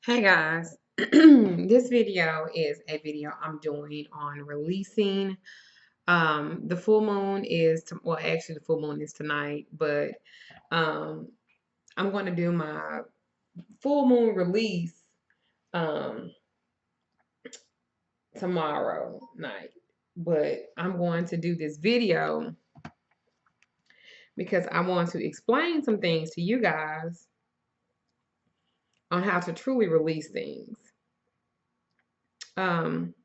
Hey guys, this video is a video I'm doing on releasing. The full moon is, well, actually, the full moon is tonight, but um, I'm going to do my full moon release um, tomorrow night. But I'm going to do this video because I want to explain some things to you guys on how to truly release things. Um,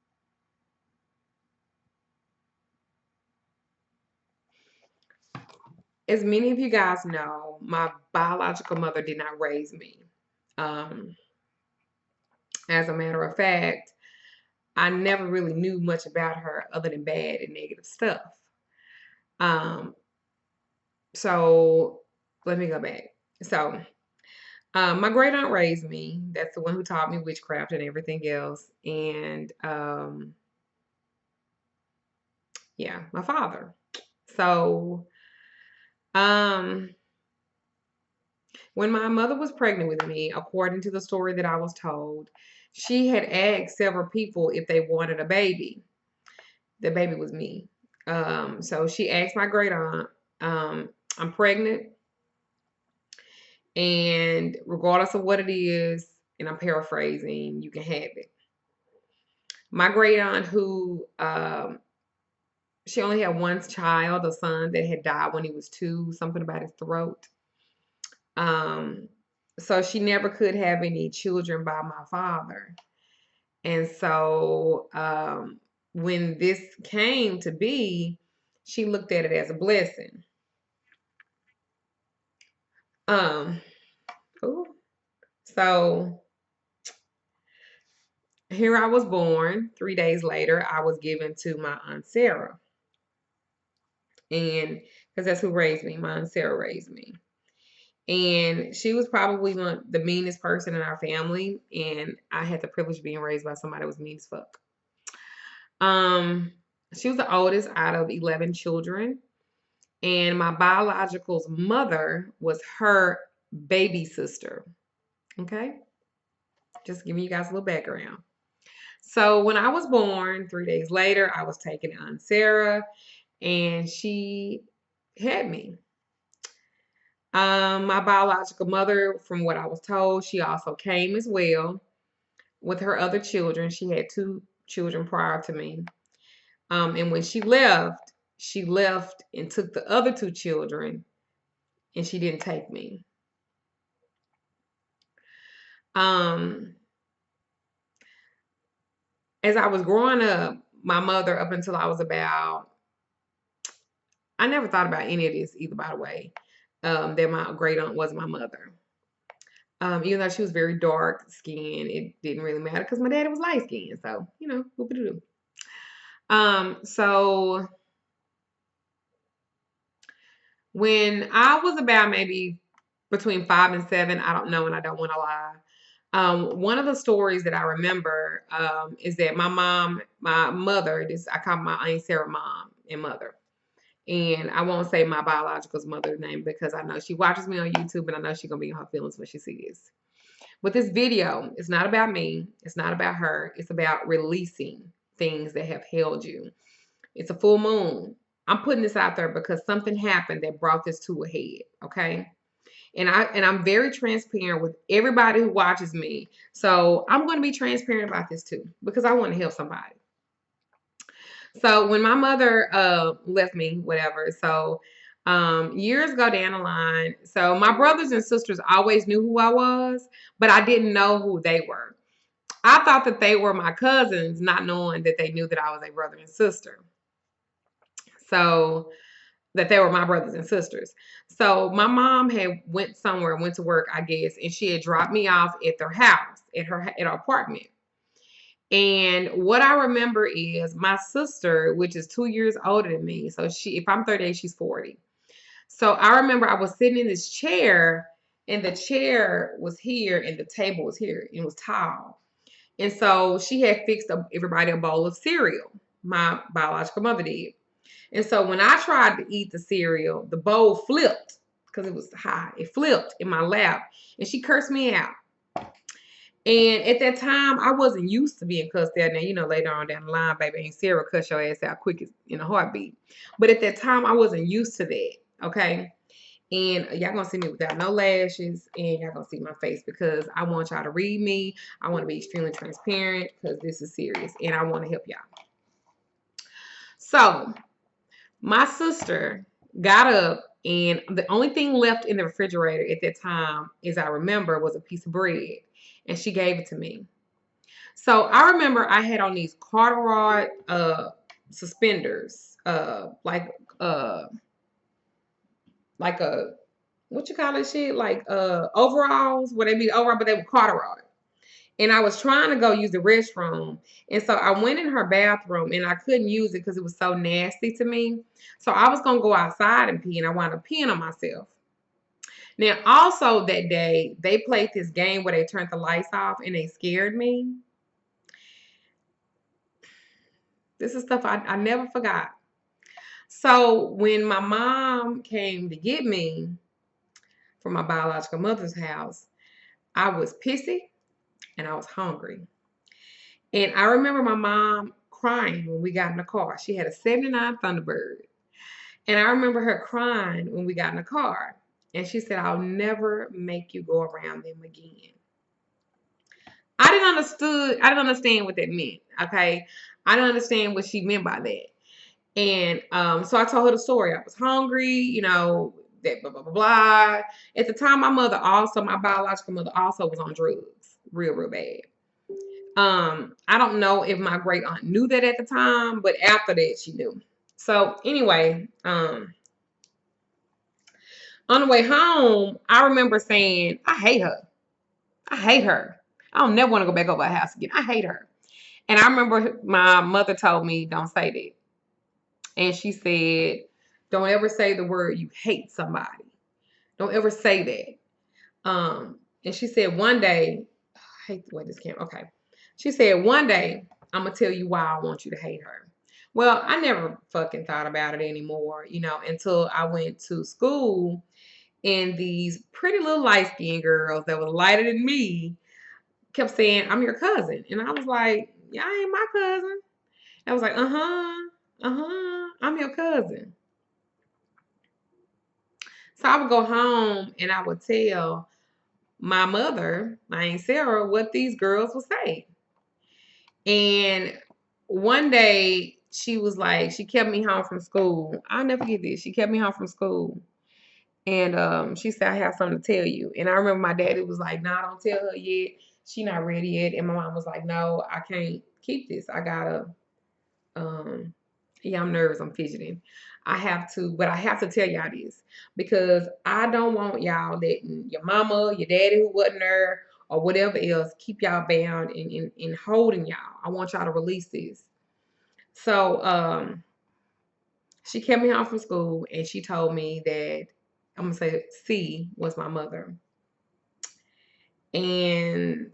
as many of you guys know, my biological mother did not raise me. Um, as a matter of fact, I never really knew much about her other than bad and negative stuff. Um, so let me go back. So my great aunt raised me. That's the one who taught me witchcraft and everything else. And yeah, my father. So um, when my mother was pregnant with me, according to the story that I was told, she had asked several people if they wanted a baby. The baby was me. So she asked my great aunt, I'm pregnant, and regardless of what it is, and I'm paraphrasing, you can have it. My great aunt, who she only had one child, a son that had died when he was 2, something about his throat. Um, so she never could have any children by my father. And so when this came to be, she looked at it as a blessing. Um, ooh. So here I was born. 3 days later, I was given to my Aunt Sarah. And because that's who raised me, my Aunt Sarah raised me. And she was probably the meanest person in our family. And I had the privilege of being raised by somebody that was mean as fuck. Um, she was the oldest out of 11 children. And my biological's mother was her baby sister. Okay? Just giving you guys a little background. So when I was born, 3 days later, I was taken to Aunt Sarah, and she had me. My biological mother, from what I was told, she also came as well with her other children. She had 2 children prior to me. And when she left and took the other 2 children, and she didn't take me. Um, as I was growing up, my mother, up until I was about, I never thought about any of this either, by the way, that my great aunt was my mother. Even though she was very dark skinned, it didn't really matter because my daddy was light skinned. So, whoop-a-doo. So when I was about maybe between 5 and 7, I don't know, and I don't want to lie. One of the stories that I remember is that my mother, I call my Aunt Sarah mom and mother. And I won't say my biological's mother's name because I know she watches me on YouTube and I know she's going to be in her feelings when she sees this. But this video is not about me. It's not about her. It's about releasing things that have held you. It's a full moon. I'm putting this out there because something happened that brought this to a head, okay? And I'm very transparent with everybody who watches me. So I'm going to be transparent about this too because I want to help somebody. So when my mother left me, whatever, so years ago down the line, so my brothers and sisters always knew who I was, but I didn't know who they were. I thought that they were my cousins, not knowing that they knew that I was a brother and sister. So that they were my brothers and sisters. So my mom had went somewhere, went to work, I guess, and she had dropped me off at their house, at her apartment. And what I remember is my sister, which is 2 years older than me. So if I'm 38, she's 40. So I remember I was sitting in this chair, and the chair was here, and the table was here. It was tall. And so she had fixed everybody a bowl of cereal. My biological mother did. And so when I tried to eat the cereal, the bowl flipped because it was high. It flipped in my lap, and she cursed me out. And at that time, I wasn't used to being cussed out. Now, later on down the line, baby, ain't Sarah cuss your ass out quick as in a heartbeat. But at that time, I wasn't used to that. Okay. And y'all gonna see me without no lashes, and y'all gonna see my face because I want y'all to read me. I want to be extremely transparent because this is serious, and I want to help y'all. So my sister got up, and the only thing left in the refrigerator at that time, as I remember, was a piece of bread, and she gave it to me. So I remember I had on these corduroy suspenders, uh like a what you call it shit, like overalls, where they be overall, but they were corduroy. And I was trying to go use the restroom. And so I went in her bathroom and I couldn't use it because it was so nasty to me. So I was gonna go outside and pee, and I wound up peeing on myself. Now, also that day, they played this game where they turned the lights off and they scared me. This is stuff I never forgot. So when my mom came to get me from my biological mother's house, I was pissy and I was hungry. And I remember my mom crying when we got in the car. She had a 79 Thunderbird. And I remember her crying when we got in the car. And she said, I'll never make you go around them again. I didn't understand what that meant. Okay. I didn't understand what she meant by that. And so I told her the story. I was hungry, that blah, blah, blah, blah. At the time, my biological mother also was on drugs, real, real bad. I don't know if my great aunt knew that at the time, but after that, she knew. So anyway, on the way home, I remember saying, I hate her. I hate her. I don't never want to go back over her house again. I hate her. And I remember my mother told me, don't say that. And she said, don't ever say the word you hate somebody. Don't ever say that. And she said one day, I hate the way this came. Okay. She said one day, I'm gonna tell you why I want you to hate her. Well, I never fucking thought about it anymore, until I went to school and these pretty little light-skinned girls that were lighter than me kept saying, I'm your cousin. And I was like, yeah, I ain't my cousin. I was like, I'm your cousin. So I would go home and I would tell my mother, my Aunt Sarah, what these girls would say. And one day she was like, she kept me home from school. I'll never forget this. She kept me home from school. And she said, I have something to tell you. And I remember my daddy was like, nah, don't tell her yet. She not ready yet. And my mom was like, no, I can't keep this. I gotta, yeah, I'm nervous. I'm fidgeting. But I have to tell y'all this because I don't want y'all letting your mama, your daddy who wasn't there, or whatever else keep y'all bound and holding y'all. I want y'all to release this. So she kept me home from school and she told me that I'm gonna say C was my mother. And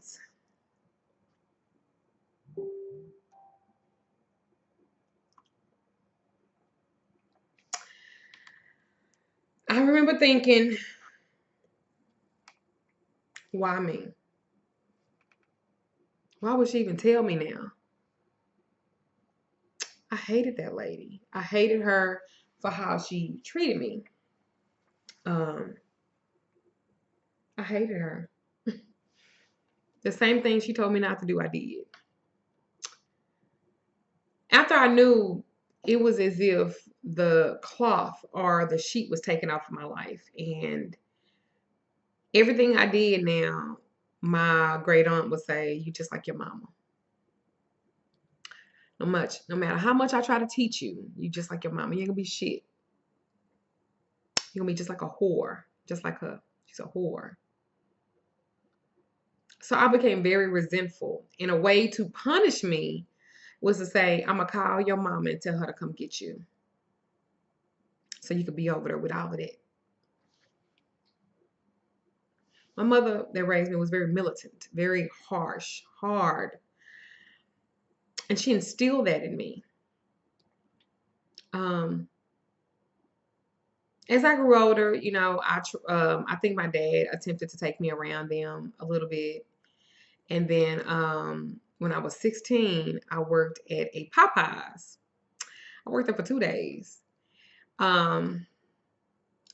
I remember thinking, why me? Why would she even tell me now? I hated that lady. I hated her for how she treated me. Um, I hated her. The same thing she told me not to do, I did. After I knew, it was as if the cloth or the sheet was taken off of my life. And everything I did now, my great aunt would say, you just like your mama. No matter how much I try to teach you, you just like your mama. You ain't gonna be shit. You're gonna be just like a whore. Just like her. She's a whore. So I became very resentful. In a way to punish me was to say, I'm gonna call your mama and tell her to come get you. So you could be over there with all of that. My mother that raised me was very militant, very harsh, hard. And she instilled that in me. Um, as I grew older, I think my dad attempted to take me around them a little bit. And then when I was 16, I worked at a Popeyes. I worked there for 2 days. Um,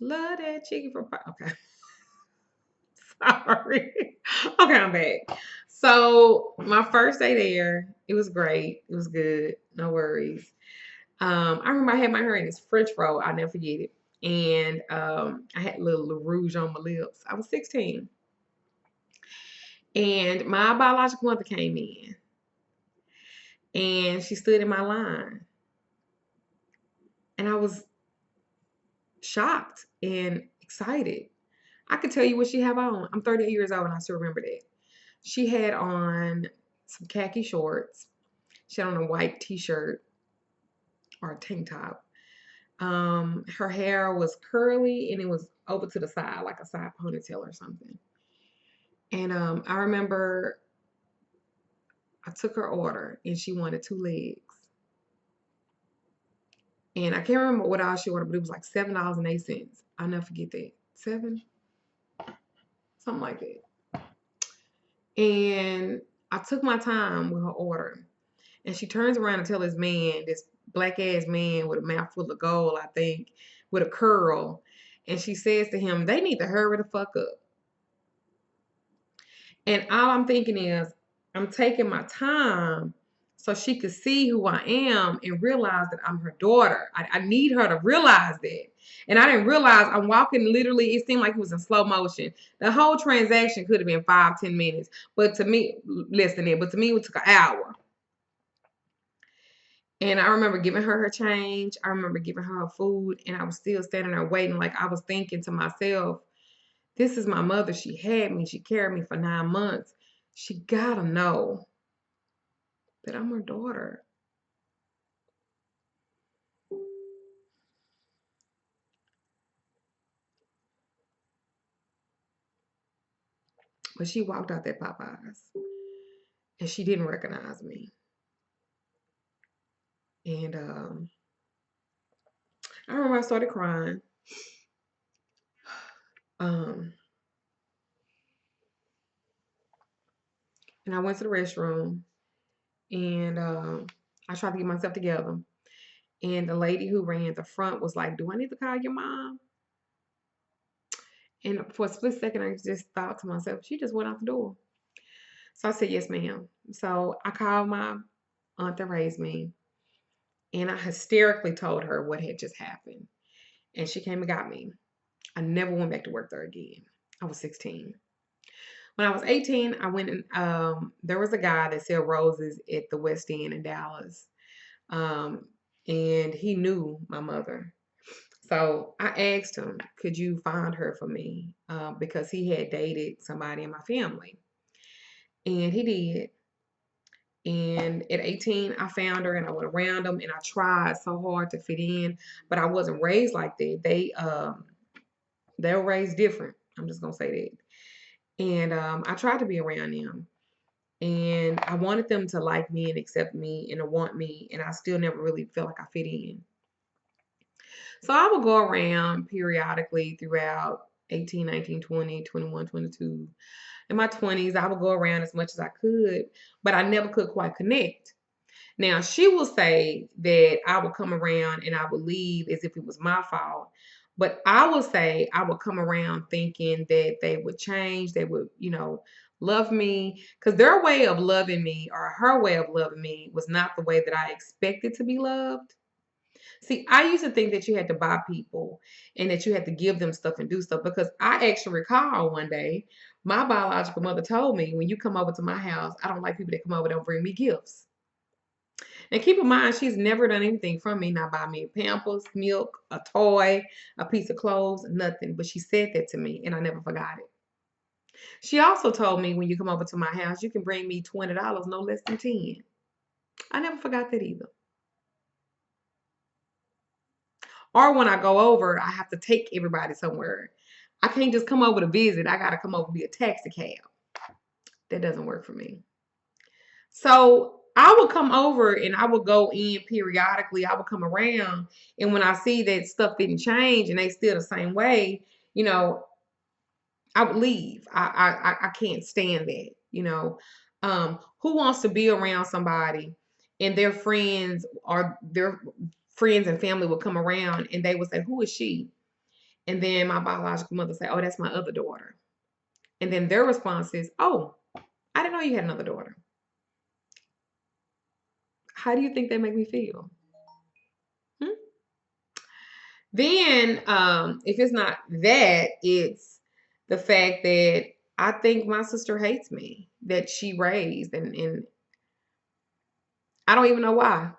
love that chicken from Popeyes. Okay, sorry. Okay, I'm back. So my first day there, it was great. It was good. No worries. I remember I had my hair in this French fro. I'll never forget it. And I had a little rouge on my lips. I was 16. And my biological mother came in and she stood in my line. And I was shocked and excited. I could tell you what she had on. I'm 38 years old and I still remember that. She had on some khaki shorts. She had on a white t-shirt or a tank top. Her hair was curly and it was over to the side, like a side ponytail or something. And I remember I took her order and she wanted 2 legs. And I can't remember what all she ordered, but it was like $7.08. I'll never forget that. Seven? Something like that. And I took my time with her order. And she turns around and tells this man, this black ass man with a mouth full of gold, I think, with a curl. And she says to him, they need to hurry the fuck up. And all I'm thinking is, I'm taking my time so she could see who I am and realize that I'm her daughter. I need her to realize that. And I didn't realize I'm walking literally, it seemed like it was in slow motion. The whole transaction could have been 5-10 minutes. But to me, less than that, but to me, it took an hour. And I remember giving her change. I remember giving her her food. And I was still standing there waiting. Like I was thinking to myself, this is my mother. She had me. She carried me for 9 months. She gotta know that I'm her daughter. But she walked out that Popeyes and she didn't recognize me. And I remember I started crying. Um, and I went to the restroom and I tried to get myself together. And the lady who ran the front was like, do I need to call your mom? And for a split second, I just thought to myself, she just went out the door. So I said, yes, ma'am. So I called my aunt that raised me and I hysterically told her what had just happened. And she came and got me. I never went back to work there again. I was 16. When I was 18, I went and there was a guy that sold roses at the West End in Dallas. Um, and he knew my mother. So I asked him, could you find her for me? Because he had dated somebody in my family. And he did. And at 18, I found her and I went around them and I tried so hard to fit in, but I wasn't raised like that. They were raised different. I'm just gonna say that. And I tried to be around them. And I wanted them to like me and accept me and to want me. And I still never really felt like I fit in. So I would go around periodically throughout 18, 19, 20, 21, 22. In my 20s, I would go around as much as I could, but I never could quite connect. Now, she will say that I would come around and I would leave as if it was my fault. But I will say I would come around thinking that they would change, they would, love me. Because their way of loving me or her way of loving me was not the way that I expected to be loved. See, I used to think that you had to buy people and that you had to give them stuff and do stuff because I actually recall one day my biological mother told me, when you come over to my house, I don't like people that come over and don't bring me gifts. And keep in mind, she's never done anything from me, not buy me Pampers, milk, a toy, a piece of clothes, nothing. But she said that to me and I never forgot it. She also told me, when you come over to my house, you can bring me $20, no less than 10. I never forgot that either. Or when I go over, I have to take everybody somewhere. I can't just come over to visit. I got to come over via taxi cab. That doesn't work for me. So I would come over and I would go in periodically. I would come around. And when I see that stuff didn't change and they still the same way, I would leave. I can't stand that. Who wants to be around somebody and their friends and family will come around and they will say, "Who is she?" And then my biological mother say, "Oh, that's my other daughter." And then their response is, "Oh, I didn't know you had another daughter." How do you think they make me feel? Hmm? Then, if it's not that, it's the fact that I think my sister hates me, that she raised, and I don't even know why.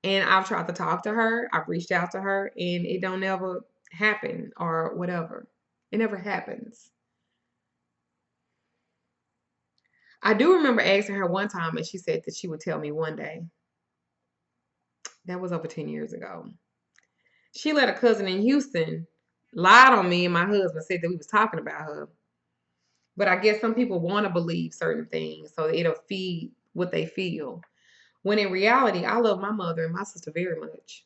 And I've tried to talk to her, I've reached out to her, and it don't ever happen or whatever. It never happens. I do remember asking her one time, and she said that she would tell me one day. That was over 10 years ago. She let a cousin in Houston lied on me and my husband, said that we was talking about her. But I guess some people want to believe certain things, so it'll feed what they feel. When in reality, I love my mother and my sister very much.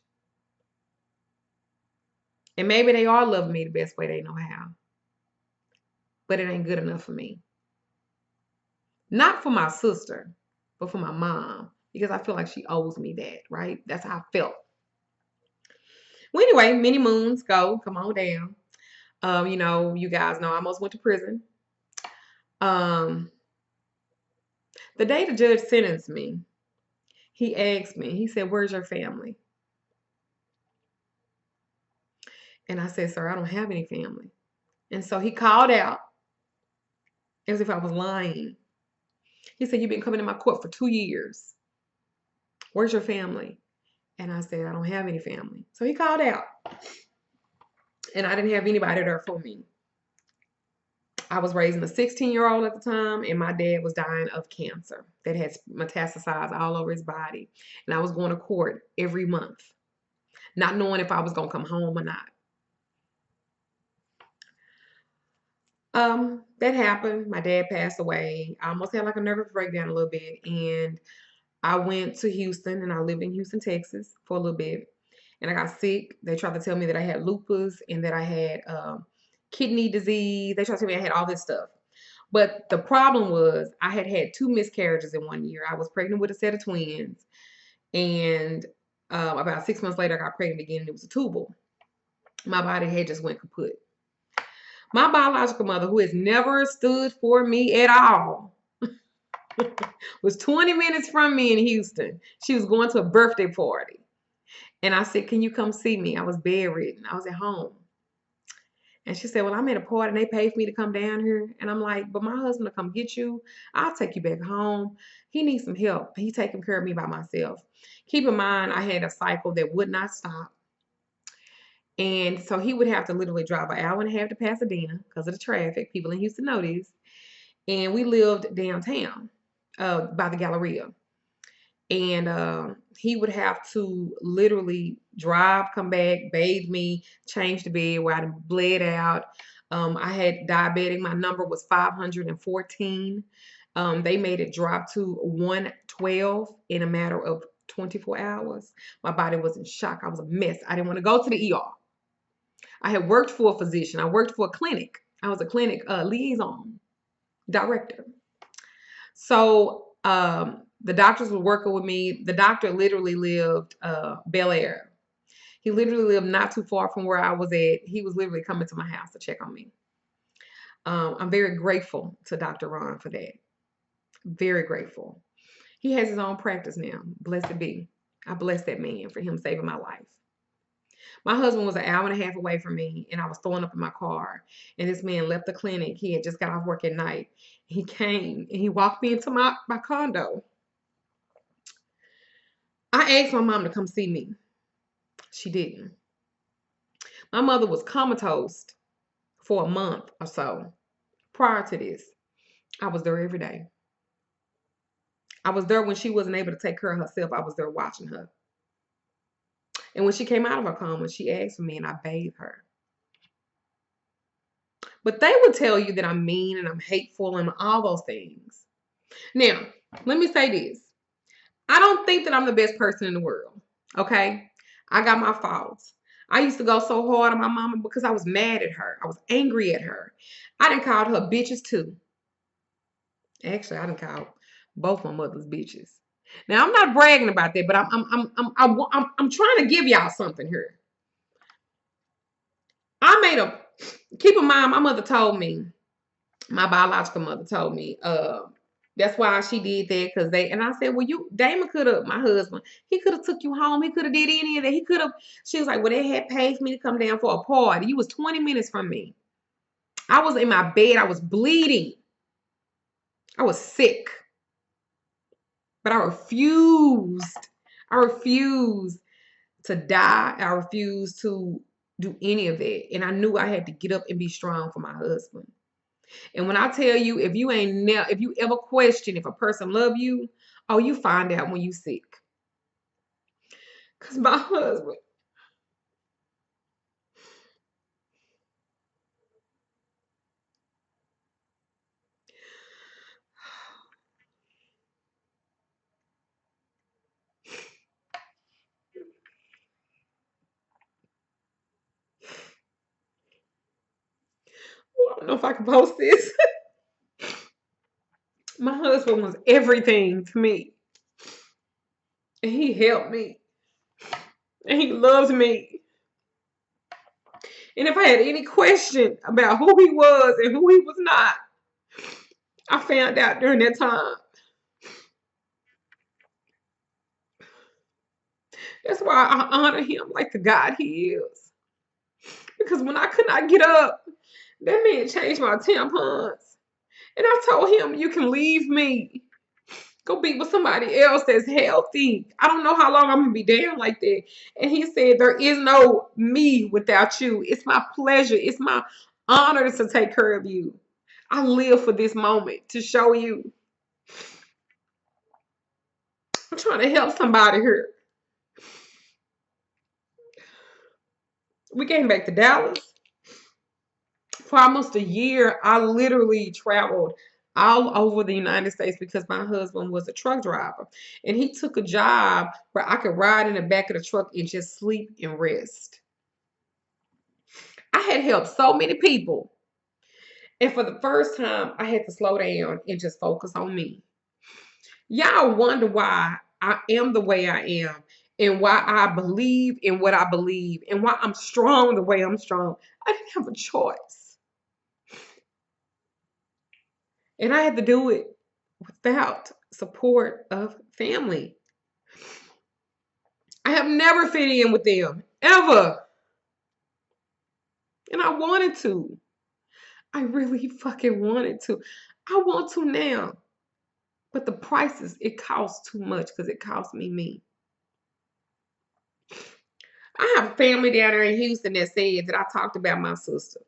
And maybe they all love me the best way they know how. But it ain't good enough for me. Not for my sister, but for my mom. Because I feel like she owes me that, right? That's how I felt. Well, anyway, many moons go. Come on down. You guys know I almost went to prison. Um, the day the judge sentenced me, he asked me, he said, "Where's your family?" And I said, "Sir, I don't have any family." And so he called out as if I was lying. He said, "You've been coming to my court for 2 years. Where's your family?" And I said, "I don't have any family." So he called out, and I didn't have anybody there for me. I was raising a 16-year-old at the time, and my dad was dying of cancer that had metastasized all over his body. And I was going to court every month, not knowing if I was going to come home or not. That happened. My dad passed away. I almost had like a nervous breakdown a little bit, and I went to Houston, and I lived in Houston, Texas for a little bit, and I got sick. They tried to tell me that I had lupus and that I had kidney disease. They tried to tell me I had all this stuff. But the problem was I had had two miscarriages in 1 year. I was pregnant with a set of twins, and about 6 months later, I got pregnant again, and it was a tubal. My body had just went kaput. My biological mother, who has never stood for me at all, was 20 minutes from me in Houston. She was going to a birthday party. And I said, "Can you come see me?" I was bedridden. I was at home. And she said, "Well, I'm at a party and they paid for me to come down here." And I'm like, "But my husband will come get you. I'll take you back home. He needs some help. He's taking care of me by myself." Keep in mind, I had a cycle that would not stop. And so he would have to literally drive an hour and a half to Pasadena because of the traffic. People in Houston know this. And we lived downtown by the Galleria. And he would have to literally drive, come back, bathe me, change the bed where I bled out. I had diabetic. My number was 514. They made it drop to 112 in a matter of 24 hours. My body was in shock. I was a mess. I didn't want to go to the ER. I had worked for a physician. I worked for a clinic. I was a clinic liaison director. So the doctors were working with me. The doctor literally lived Bel Air. He literally lived not too far from where I was at. He was literally coming to my house to check on me. I'm very grateful to Dr. Ron for that. Very grateful. He has his own practice now. Blessed be. I bless that man for him saving my life. My husband was an hour and a half away from me, and I was throwing up in my car. And this man left the clinic. He had just got off work at night. He came and he walked me into my condo. I asked my mom to come see me. She didn't. My mother was comatose for a month or so. Prior to this, I was there every day. I was there when she wasn't able to take care of herself. I was there watching her. And when she came out of her coma, she asked for me and I bathed her. But they would tell you that I'm mean and I'm hateful and all those things. Now, let me say this. I don't think that I'm the best person in the world. Okay? I got my faults. I used to go so hard on my mama because I was mad at her. I was angry at her. I done called her bitches too. Actually, I done called both my mothers bitches. Now I'm not bragging about that, but I'm trying to give y'all something here. I made a keep in mind. My mother told me, my biological mother told me, that's why she did that because they. And I said, well, Damon could have, my husband, he could have took you home. He could have did any of that. He could have. She was like, well, they had paid for me to come down for a party. You was 20 minutes from me. I was in my bed. I was bleeding. I was sick. But I refused. I refused to die. I refused to do any of that. And I knew I had to get up and be strong for my husband. And when I tell you, if you ever question if a person love you, oh, you find out when you sick. Cause my husband, I don't know if I can post this. My husband was everything to me, and he helped me, and he loves me. And if I had any question about who he was and who he was not, I found out during that time. That's why I honor him like the God he is. Because when I could not get up, that man changed my tampons. And I told him, you can leave me. Go be with somebody else that's healthy. I don't know how long I'm going to be down like that. And he said, there is no me without you. It's my pleasure. It's my honor to take care of you. I live for this moment to show you. I'm trying to help somebody here. We came back to Dallas. For almost a year, I literally traveled all over the United States because my husband was a truck driver. And he took a job where I could ride in the back of the truck and just sleep and rest. I had helped so many people. And for the first time, I had to slow down and just focus on me. Y'all wonder why I am the way I am and why I believe in what I believe and why I'm strong the way I'm strong. I didn't have a choice. And I had to do it without support of family. I have never fit in with them, ever. And I wanted to. I really fucking wanted to. I want to now. But the prices, it costs too much because it costs me. I have a family down there in Houston that said that I talked about my sister.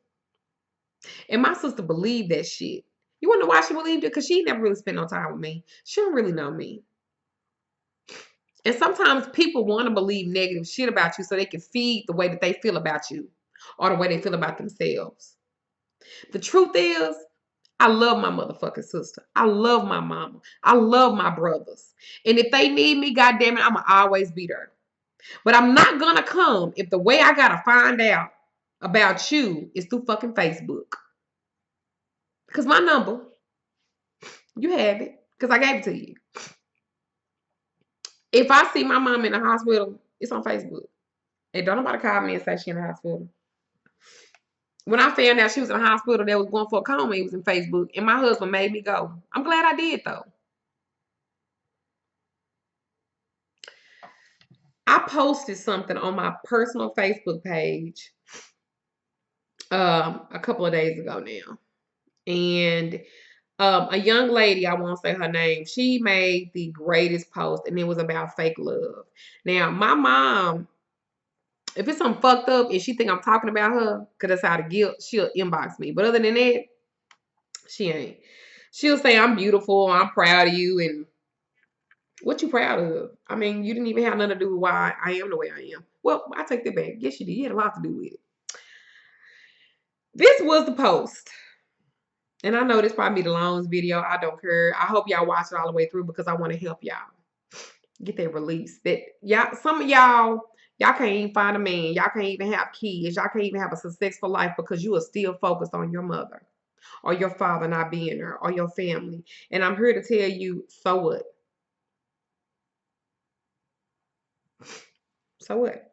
And my sister believed that shit. You wanna know why she believed it? Because she never really spent no time with me. She don't really know me. And sometimes people want to believe negative shit about you so they can feed the way that they feel about you or the way they feel about themselves. The truth is, I love my motherfucking sister. I love my mama. I love my brothers. And if they need me, goddamn it, I'ma always be there. But I'm not gonna come if the way I gotta find out about you is through fucking Facebook. Because my number, you have it. Because I gave it to you. If I see my mom in the hospital, it's on Facebook. And don't nobody call me and say she in the hospital. When I found out she was in the hospital that was going for a coma, it was in Facebook. And my husband made me go. I'm glad I did, though. I posted something on my personal Facebook page a couple of days ago now. And a young lady, I won't say her name, she made the greatest post, and it was about fake love. Now, my mom, if it's something fucked up and she think I'm talking about her, because that's how the guilt, she'll inbox me. But other than that, she ain't. She'll say, I'm beautiful, I'm proud of you, and what you proud of? I mean, you didn't even have nothing to do with why I am the way I am. Well, I take that back. Yes, you did. You had a lot to do with it. This was the post. And I know this probably be the longest video. I don't care. I hope y'all watch it all the way through because I want to help y'all get that release. That y'all, some of y'all can't even find a man. Y'all can't even have kids. Y'all can't even have a successful life because you are still focused on your mother or your father not being there or your family. And I'm here to tell you, so what? So what?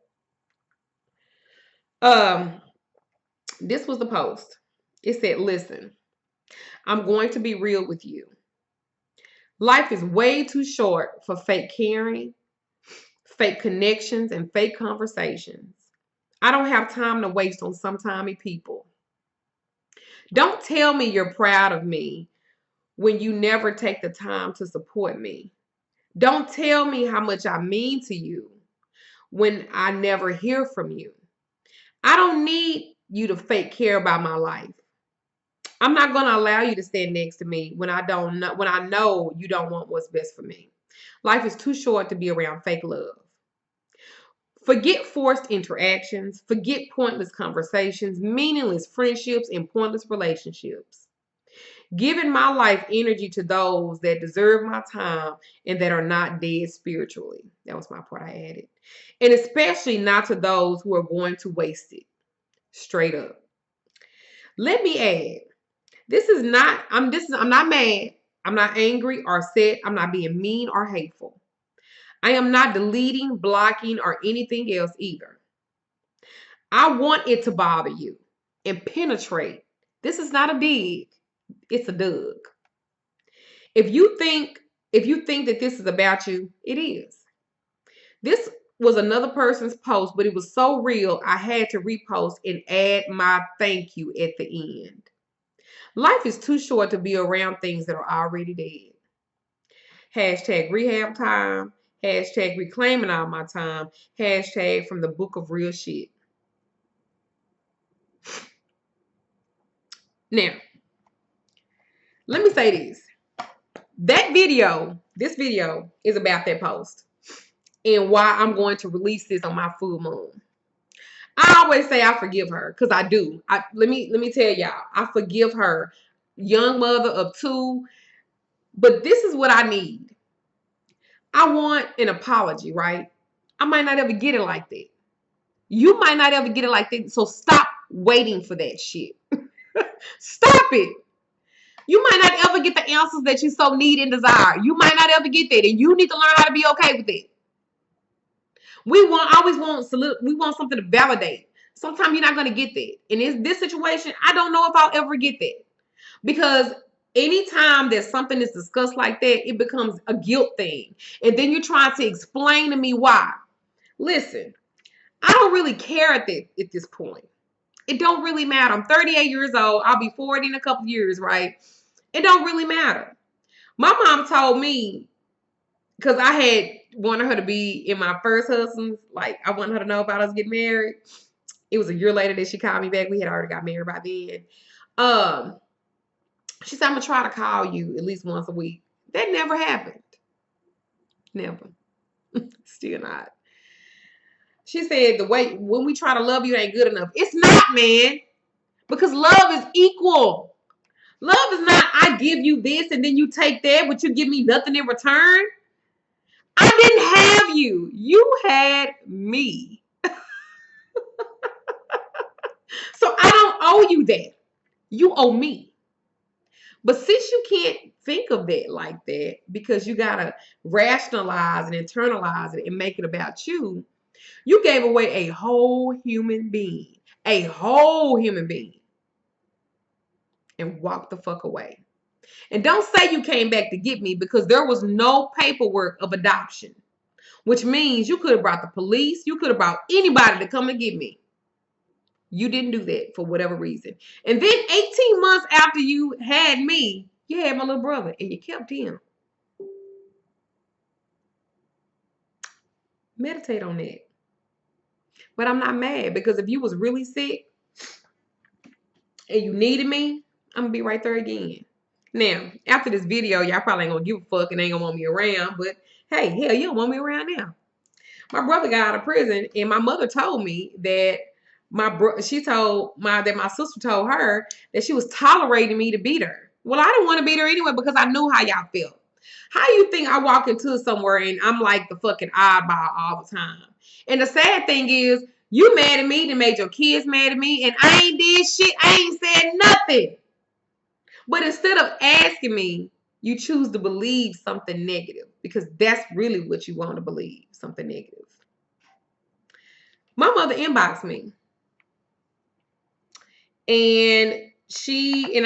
Um, this was the post. It said, listen, I'm going to be real with you. Life is way too short for fake caring, fake connections, and fake conversations. I don't have time to waste on sometimey people. Don't tell me you're proud of me when you never take the time to support me. Don't tell me how much I mean to you when I never hear from you. I don't need you to fake care about my life. I'm not going to allow you to stand next to me when I know you don't want what's best for me. Life is too short to be around fake love. Forget forced interactions, forget pointless conversations, meaningless friendships, and pointless relationships. Giving my life energy to those that deserve my time and that are not dead spiritually. That was my part I added. And especially not to those who are going to waste it. Straight up. Let me add, I'm not mad. I'm not angry or upset. I'm not being mean or hateful. I am not deleting, blocking, or anything else either. I want it to bother you and penetrate. This is not a dig. It's a dug. If you think that this is about you, it is. This was another person's post, but it was so real, I had to repost and add my thank you at the end. Life is too short to be around things that are already dead. Hashtag rehab time. Hashtag reclaiming all my time. Hashtag from the book of real shit. Now, let me say this. This video is about that post and why I'm going to release this on my full moon. I always say I forgive her because I do. Let me tell y'all, I forgive her, young mother of two. But this is what I need. I want an apology, right? I might not ever get it like that. You might not ever get it like that. So stop waiting for that shit. Stop it. You might not ever get the answers that you so need and desire. You might not ever get that. And you need to learn how to be okay with it. We want something to validate. Sometimes you're not going to get that. And in this situation, I don't know if I'll ever get that. Because anytime that something is discussed like that, it becomes a guilt thing. And then you're trying to explain to me why. Listen, I don't really care at this point. It don't really matter. I'm 38 years old. I'll be 40 in a couple years, right? It don't really matter. My mom told me, because I had wanted her to be in my first husband's, like I wanted her to know about us getting married. It was a year later that she called me back. We had already got married by then. She said, I'm going to try to call you at least once a week. That never happened. Never. Still not. She said, when we try to love you, it ain't good enough. It's not, man. Because love is equal. Love is not, I give you this and then you take that, but you give me nothing in return. I didn't have you. You had me. So I don't owe you that. You owe me. But since you can't think of that like that, because you got to rationalize and internalize it and make it about you, you gave away a whole human being. A whole human being. And walked the fuck away. And don't say you came back to get me because there was no paperwork of adoption. Which means you could have brought the police. You could have brought anybody to come and get me. You didn't do that for whatever reason. And then 18 months after you had me, you had my little brother and you kept him. Meditate on that. But I'm not mad because if you was really sick and you needed me, I'm going to be right there again. Now, after this video, y'all probably ain't going to give a fuck and ain't going to want me around. But hey, hell, you don't want me around now. My brother got out of prison and my mother told me that my sister told her that she was tolerating me to beat her. Well, I didn't want to beat her anyway because I knew how y'all felt. How you think I walk into somewhere and I'm like the fucking oddball all the time? And the sad thing is, you mad at me, then made your kids mad at me, and I ain't did shit. I ain't said nothing. But instead of asking me, you choose to believe something negative because that's really what you want to believe, something negative. My mother inboxed me and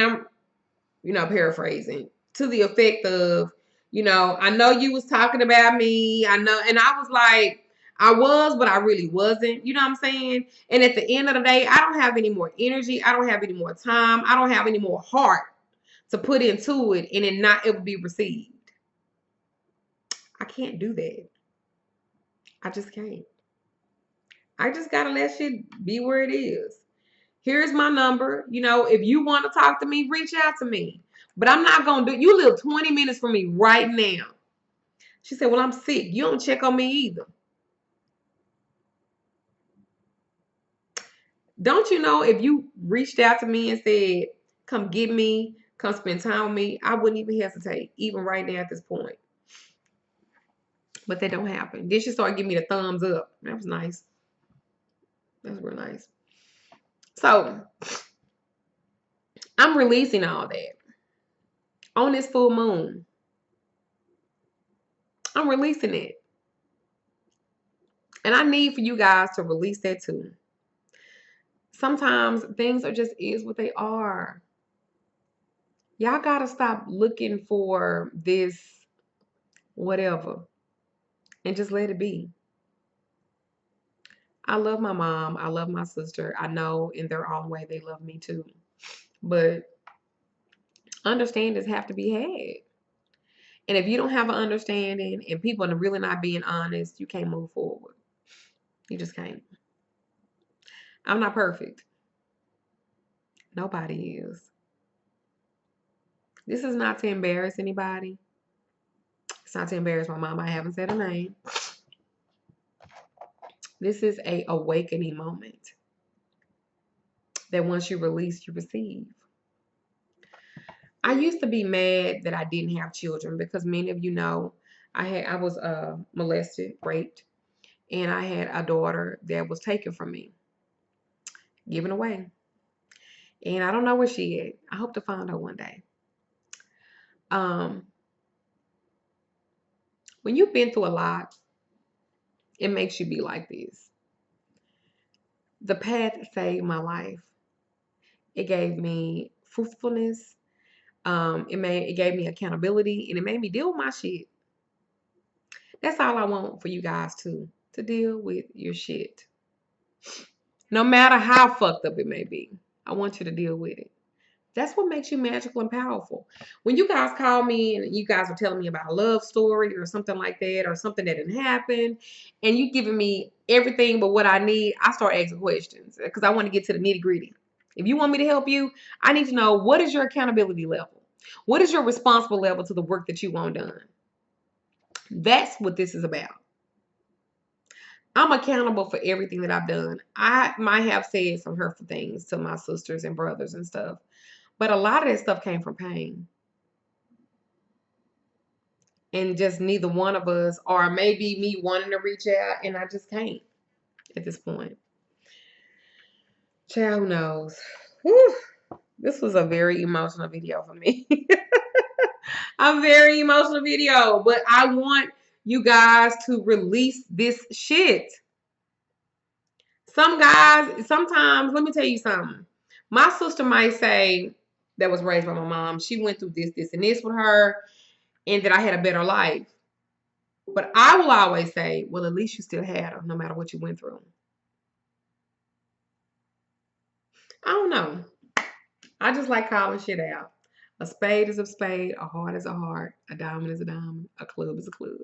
I'm, paraphrasing to the effect of, I know you was talking about me. I know. And I was like, I was, but I really wasn't. You know what I'm saying? And at the end of the day, I don't have any more energy. I don't have any more time. I don't have any more heart to put into it and it not ever be received. I can't do that. I just can't. I just gotta let shit be where it is. Here's my number. If you want to talk to me, reach out to me. But I'm not gonna do. You live 20 minutes from me right now. She said, "Well, I'm sick. You don't check on me either." Don't you know if you reached out to me and said, "Come get me, come spend time with me," I wouldn't even hesitate, even right now at this point. But that don't happen. Then she started giving me the thumbs up. That was nice. That's real nice. So I'm releasing all that on this full moon. I'm releasing it. And I need for you guys to release that too. Sometimes things are just is what they are. Y'all gotta stop looking for this whatever and just let it be. I love my mom. I love my sister. I know in their own way they love me too. But understandings have to be had. And if you don't have an understanding and people are really not being honest, you can't move forward. You just can't. I'm not perfect. Nobody is. This is not to embarrass anybody. It's not to embarrass my mom. I haven't said her name. This is a awakening moment that once you release, you receive. I used to be mad that I didn't have children because many of you know I was molested, raped, and I had a daughter that was taken from me, given away. And I don't know where she is. I hope to find her one day. Um, when you've been through a lot, it makes you be like this. The path saved my life. It gave me fruitfulness. It gave me accountability, and it made me deal with my shit. That's all I want for you guys to deal with your shit. No matter how fucked up it may be, I want you to deal with it. That's what makes you magical and powerful. When you guys call me and you guys are telling me about a love story or something like that, or something that didn't happen, and you giving me everything but what I need, I start asking questions because I want to get to the nitty gritty. If you want me to help you, I need to know, what is your accountability level? What is your responsible level to the work that you want done? That's what this is about. I'm accountable for everything that I've done. I might have said some hurtful things to my sisters and brothers and stuff, but a lot of that stuff came from pain. And just neither one of us, or maybe me wanting to reach out and I just can't at this point. Child, who knows? Whew. This was a very emotional video for me. A very emotional video, but I want you guys to release this shit. Some guys, sometimes, let me tell you something. My sister might say, that was raised by my mom, she went through this, this, and this with her, and that I had a better life. But I will always say, well, at least you still had her, no matter what you went through. I don't know. I just like calling shit out. A spade is a spade, a heart is a heart, a diamond is a diamond, a club is a club.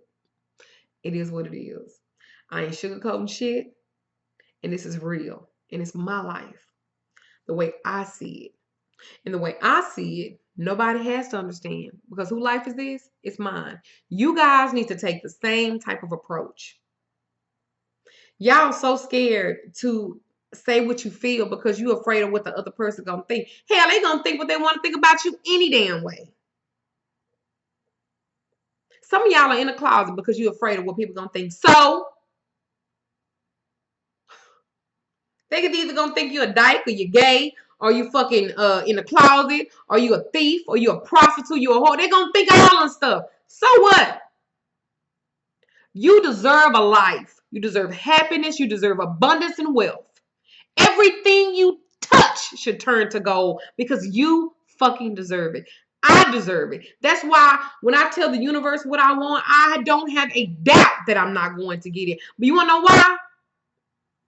It is what it is. I ain't sugarcoating shit, and this is real, and it's my life, the way I see it. And the way I see it, nobody has to understand, because whose life is this? It's mine. You guys need to take the same type of approach. Y'all so scared to say what you feel because you're afraid of what the other person gonna think. Hell, they gonna think what they want to think about you any damn way. Some of y'all are in the closet because you're afraid of what people gonna think. So they could either gonna think you're a dyke or you're gay Are you fucking in the closet? Are you a thief? Are you a prostitute? You a whore? They're gonna think all that stuff. So what? You deserve a life. You deserve happiness. You deserve abundance and wealth. Everything you touch should turn to gold because you fucking deserve it. I deserve it. That's why when I tell the universe what I want, I don't have a doubt that I'm not going to get it. But you want to know why?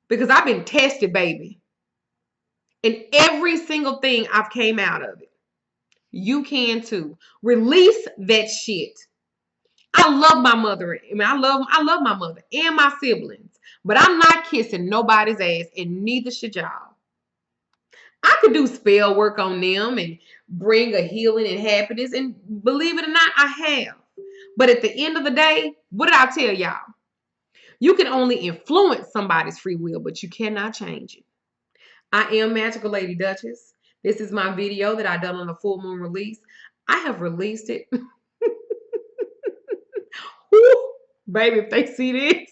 Because I've been tested, baby. And every single thing I've came out of it. You can too. Release that shit. I love my mother. I mean, I love my mother and my siblings. But I'm not kissing nobody's ass, and neither should y'all. I could do spell work on them and bring a healing and happiness. And believe it or not, I have. But at the end of the day, what did I tell y'all? You can only influence somebody's free will, but you cannot change it. I am Magical Lady Duchess. This is my video that I done on the full moon release. I have released it. Woo, baby, if they see this,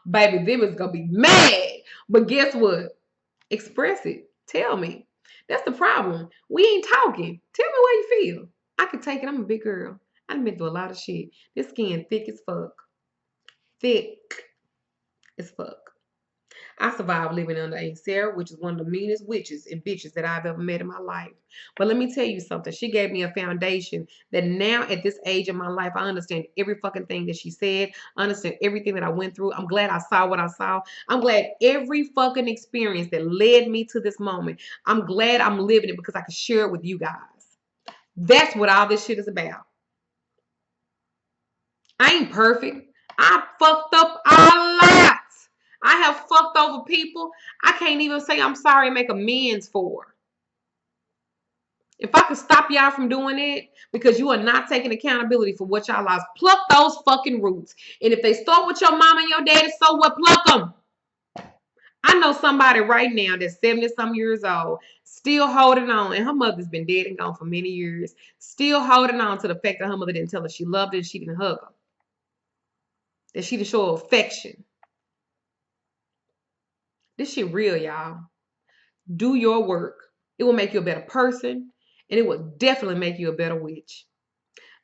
baby, them is gonna be mad. But guess what? Express it. Tell me. That's the problem. We ain't talking. Tell me what you feel. I can take it. I'm a big girl. I've been through a lot of shit. This skin thick as fuck. Thick as fuck. I survived living under Aunt Sarah, which is one of the meanest witches and bitches that I've ever met in my life. But let me tell you something. She gave me a foundation that now at this age of my life, I understand every fucking thing that she said. I understand everything that I went through. I'm glad I saw what I saw. I'm glad every fucking experience that led me to this moment, I'm glad I'm living it because I can share it with you guys. That's what all this shit is about. I ain't perfect. I fucked up a lot. I have fucked over people I can't even say I'm sorry and make amends for. If I could stop y'all from doing it because you are not taking accountability for what y'all lost, pluck those fucking roots. And if they start with your mama and your daddy, so what? Pluck them. I know somebody right now that's 70-some years old, still holding on, and her mother's been dead and gone for many years, still holding on to the fact that her mother didn't tell her she loved her and she didn't hug her, that she didn't show her affection. This shit real, y'all. Do your work. It will make you a better person, and it will definitely make you a better witch.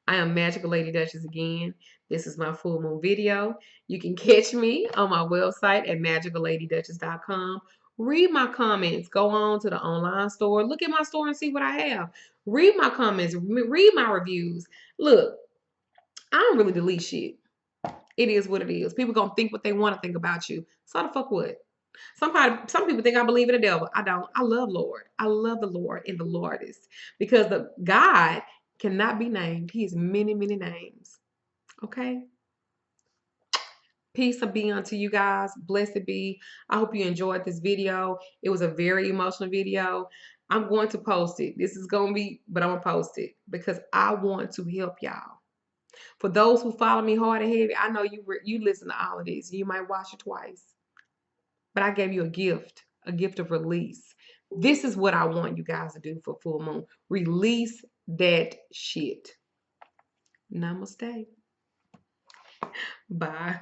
I am Magical Lady Duchess again. This is my full moon video. You can catch me on my website at magicalladyduchess.com. Read my comments. Go on to the online store. Look at my store and see what I have. Read my comments. Read my reviews. Look, I don't really delete shit. It is what it is. People gonna think what they want to think about you. So the fuck what? Some people think I believe in the devil. I don't. I love Lord. I love the Lord and the Lordess because the God cannot be named. He has many, many names. Okay. Peace be unto you guys. Blessed be. I hope you enjoyed this video. It was a very emotional video. I'm going to post it. This is going to be, but I'm going to post it because I want to help y'all. For those who follow me hard and heavy, I know you listen to all of this. You might watch it twice. But I gave you a gift of release. This is what I want you guys to do for full moon. Release that shit. Namaste. Bye.